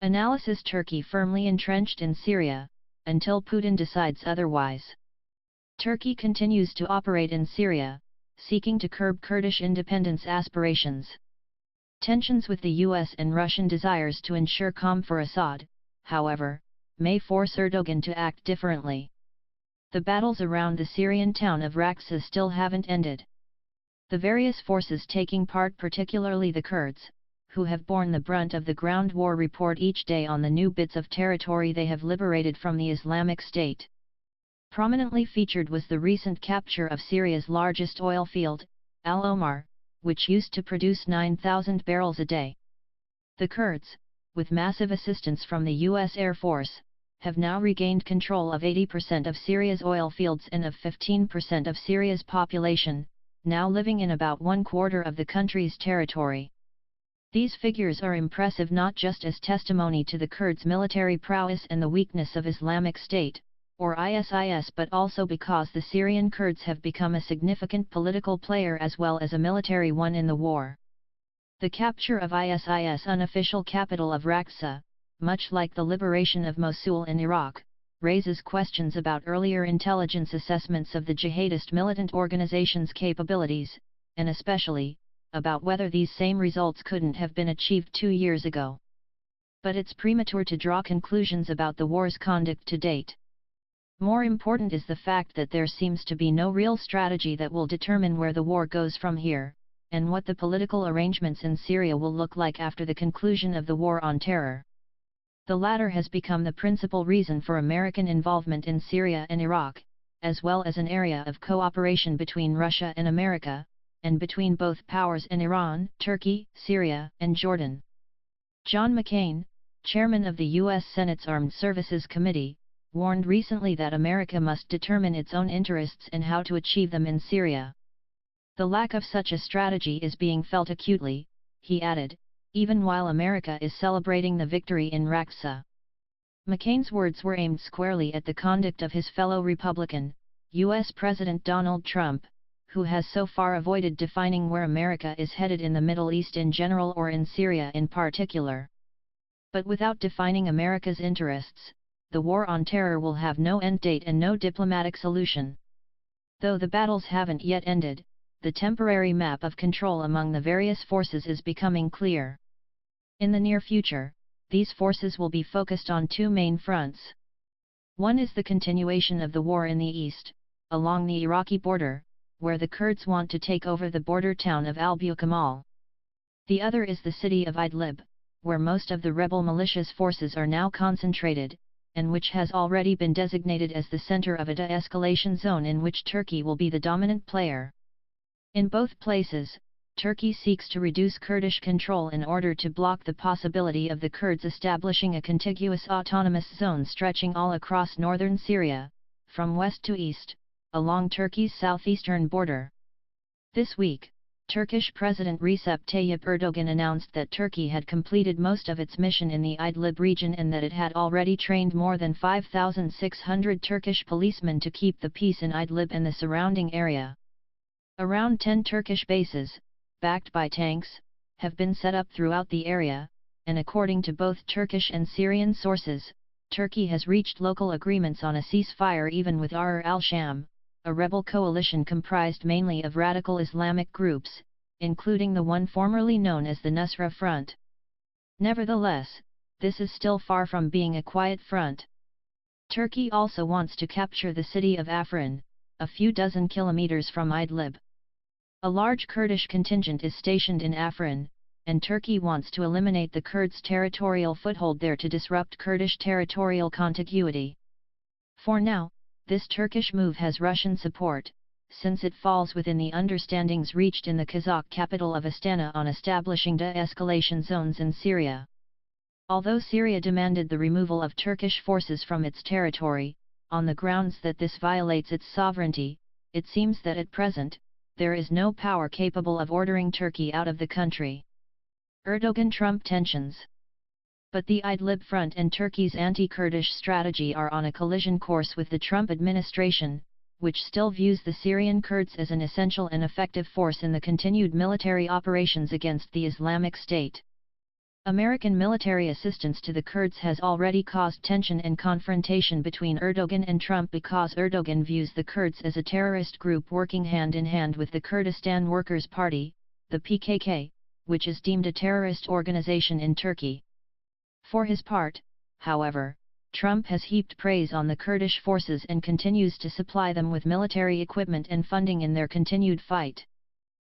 Analysis: Turkey firmly entrenched in Syria, until Putin decides otherwise. Turkey continues to operate in Syria, seeking to curb Kurdish independence aspirations. Tensions with the US and Russian desires to ensure calm for Assad, however, may force Erdogan to act differently. The battles around the Syrian town of Raqqa still haven't ended. The various forces taking part, particularly the Kurds, who have borne the brunt of the ground war, report each day on the new bits of territory they have liberated from the Islamic State. Prominently featured was the recent capture of Syria's largest oil field, Al Omar, which used to produce 9,000 barrels a day. The Kurds, with massive assistance from the US Air Force, have now regained control of 80% of Syria's oil fields and of 15% of Syria's population, now living in about 1/4 of the country's territory. These figures are impressive not just as testimony to the Kurds' military prowess and the weakness of Islamic State, or ISIS, but also because the Syrian Kurds have become a significant political player as well as a military one in the war. The capture of ISIS' unofficial capital of Raqqa, much like the liberation of Mosul in Iraq, raises questions about earlier intelligence assessments of the jihadist militant organization's capabilities, and especially, about whether these same results couldn't have been achieved 2 years ago. But it's premature to draw conclusions about the war's conduct to date. More important is the fact that there seems to be no real strategy that will determine where the war goes from here, and what the political arrangements in Syria will look like after the conclusion of the war on terror. The latter has become the principal reason for American involvement in Syria and Iraq, as well as an area of cooperation between Russia and America, and between both powers in Iran, Turkey, Syria, and Jordan. John McCain, chairman of the U.S. Senate's Armed Services Committee, warned recently that America must determine its own interests and how to achieve them in Syria. The lack of such a strategy is being felt acutely, he added, even while America is celebrating the victory in Raqqa. McCain's words were aimed squarely at the conduct of his fellow Republican, U.S. President Donald Trump, who has so far avoided defining where America is headed in the Middle East in general or in Syria in particular. But without defining America's interests, the war on terror will have no end date and no diplomatic solution. Though the battles haven't yet ended, the temporary map of control among the various forces is becoming clear. In the near future, these forces will be focused on 2 main fronts. One is the continuation of the war in the east, along the Iraqi border, where the Kurds want to take over the border town of al-Bukamal. The other is the city of Idlib, where most of the rebel militias forces are now concentrated, and which has already been designated as the center of a de-escalation zone in which Turkey will be the dominant player. In both places, Turkey seeks to reduce Kurdish control in order to block the possibility of the Kurds establishing a contiguous autonomous zone stretching all across northern Syria, from west to east, along Turkey's southeastern border. This week, Turkish President Recep Tayyip Erdogan announced that Turkey had completed most of its mission in the Idlib region and that it had already trained more than 5,600 Turkish policemen to keep the peace in Idlib and the surrounding area. Around 10 Turkish bases, backed by tanks, have been set up throughout the area, and according to both Turkish and Syrian sources, Turkey has reached local agreements on a ceasefire even with Ahrar al-Sham, a rebel coalition comprised mainly of radical Islamic groups, including the one formerly known as the Nusra Front. Nevertheless, this is still far from being a quiet front. Turkey also wants to capture the city of Afrin, a few dozen kilometers from Idlib. A large Kurdish contingent is stationed in Afrin, and Turkey wants to eliminate the Kurds' territorial foothold there to disrupt Kurdish territorial contiguity. For now, this Turkish move has Russian support, since it falls within the understandings reached in the Kazakh capital of Astana on establishing de-escalation zones in Syria. Although Syria demanded the removal of Turkish forces from its territory, on the grounds that this violates its sovereignty, it seems that at present, there is no power capable of ordering Turkey out of the country. Erdogan-Trump tensions. But the Idlib front and Turkey's anti-Kurdish strategy are on a collision course with the Trump administration, which still views the Syrian Kurds as an essential and effective force in the continued military operations against the Islamic State. American military assistance to the Kurds has already caused tension and confrontation between Erdogan and Trump because Erdogan views the Kurds as a terrorist group working hand in hand with the Kurdistan Workers' Party, the PKK, which is deemed a terrorist organization in Turkey. For his part, however, Trump has heaped praise on the Kurdish forces and continues to supply them with military equipment and funding in their continued fight.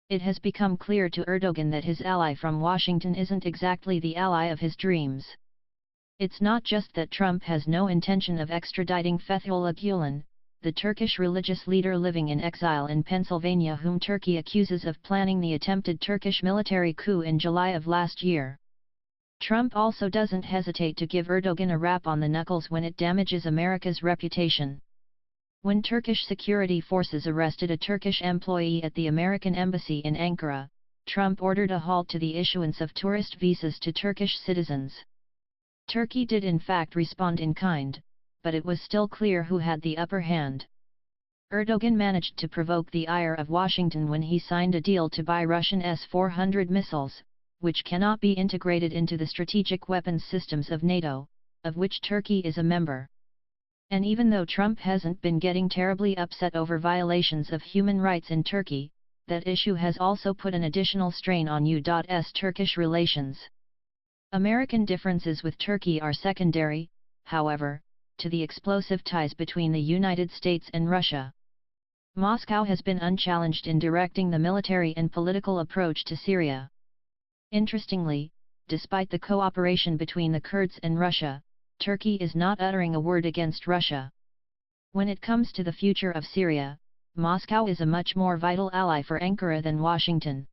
It has become clear to Erdogan that his ally from Washington isn't exactly the ally of his dreams. It's not just that Trump has no intention of extraditing Fethullah Gulen, the Turkish religious leader living in exile in Pennsylvania whom Turkey accuses of planning the attempted Turkish military coup in July of last year. Trump also doesn't hesitate to give Erdogan a rap on the knuckles when it damages America's reputation. When Turkish security forces arrested a Turkish employee at the American embassy in Ankara, Trump ordered a halt to the issuance of tourist visas to Turkish citizens. Turkey did in fact respond in kind, but it was still clear who had the upper hand. Erdogan managed to provoke the ire of Washington when he signed a deal to buy Russian S-400 missiles, which cannot be integrated into the strategic weapons systems of NATO, of which Turkey is a member. And even though Trump hasn't been getting terribly upset over violations of human rights in Turkey, that issue has also put an additional strain on U.S. Turkish relations. American differences with Turkey are secondary, however, to the explosive ties between the United States and Russia. Moscow has been unchallenged in directing the military and political approach to Syria. Interestingly, despite the cooperation between the Kurds and Russia, Turkey is not uttering a word against Russia. When it comes to the future of Syria, Moscow is a much more vital ally for Ankara than Washington.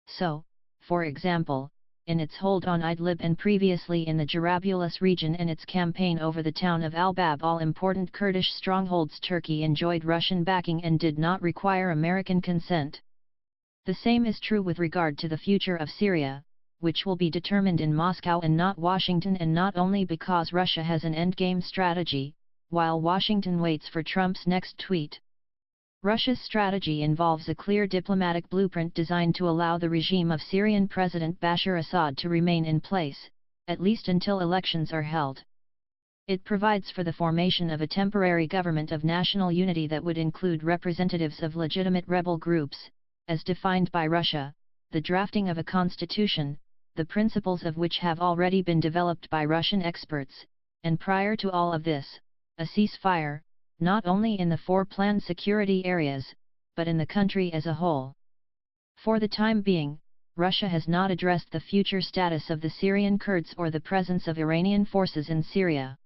So, for example, in its hold on Idlib and previously in the Jarablus region and its campaign over the town of Al-Bab, all important Kurdish strongholds, Turkey enjoyed Russian backing and did not require American consent. The same is true with regard to the future of Syria, which will be determined in Moscow and not Washington, and not only because Russia has an endgame strategy, while Washington waits for Trump's next tweet. Russia's strategy involves a clear diplomatic blueprint designed to allow the regime of Syrian President Bashar Assad to remain in place, at least until elections are held. It provides for the formation of a temporary government of national unity that would include representatives of legitimate rebel groups, as defined by Russia, the drafting of a constitution, the principles of which have already been developed by Russian experts, and prior to all of this, a ceasefire, not only in the 4 planned security areas, but in the country as a whole. For the time being, Russia has not addressed the future status of the Syrian Kurds or the presence of Iranian forces in Syria.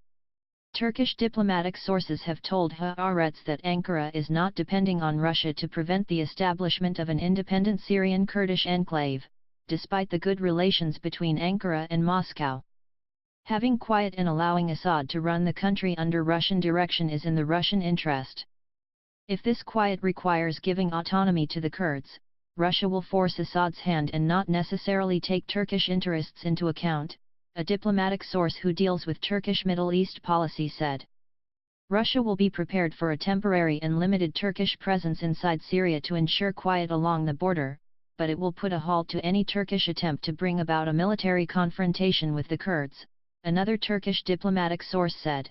Turkish diplomatic sources have told Haaretz that Ankara is not depending on Russia to prevent the establishment of an independent Syrian Kurdish enclave, despite the good relations between Ankara and Moscow. Having quiet and allowing Assad to run the country under Russian direction is in the Russian interest. If this quiet requires giving autonomy to the Kurds, Russia will force Assad's hand and not necessarily take Turkish interests into account, a diplomatic source who deals with Turkish Middle East policy said. Russia will be prepared for a temporary and limited Turkish presence inside Syria to ensure quiet along the border, but it will put a halt to any Turkish attempt to bring about a military confrontation with the Kurds, another Turkish diplomatic source said.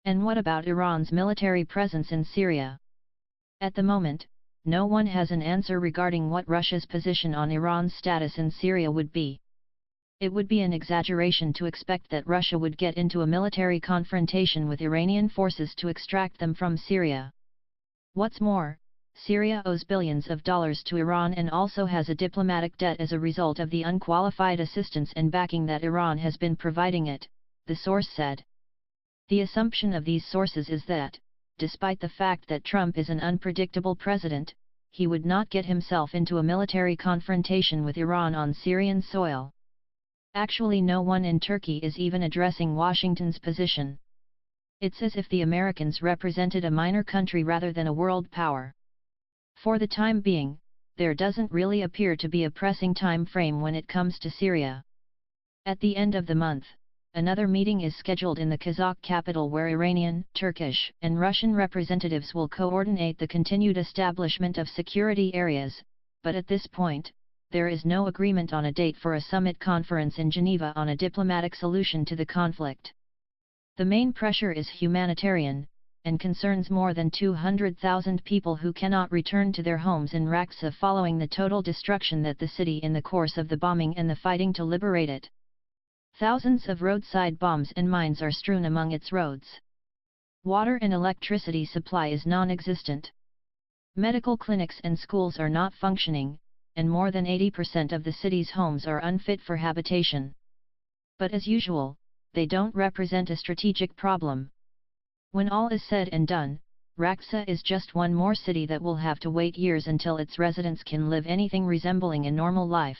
And what about Iran's military presence in Syria? At the moment, no one has an answer regarding what Russia's position on Iran's status in Syria would be. It would be an exaggeration to expect that Russia would get into a military confrontation with Iranian forces to extract them from Syria. What's more, Syria owes billions of dollars to Iran and also has a diplomatic debt as a result of the unqualified assistance and backing that Iran has been providing it, the source said. The assumption of these sources is that, despite the fact that Trump is an unpredictable president, he would not get himself into a military confrontation with Iran on Syrian soil. Actually, no one in Turkey is even addressing Washington's position. It's as if the Americans represented a minor country rather than a world power. For the time being, there doesn't really appear to be a pressing time frame when it comes to Syria. At the end of the month, another meeting is scheduled in the Kazakh capital where Iranian, Turkish, and Russian representatives will coordinate the continued establishment of security areas, but at this point, there is no agreement on a date for a summit conference in Geneva on a diplomatic solution to the conflict. The main pressure is humanitarian, and concerns more than 200,000 people who cannot return to their homes in Raqqa following the total destruction that the city in the course of the bombing and the fighting to liberate it. Thousands of roadside bombs and mines are strewn among its roads. Water and electricity supply is non-existent. Medical clinics and schools are not functioning, and more than 80% of the city's homes are unfit for habitation. But as usual, they don't represent a strategic problem. When all is said and done, Raqqa is just one more city that will have to wait years until its residents can live anything resembling a normal life.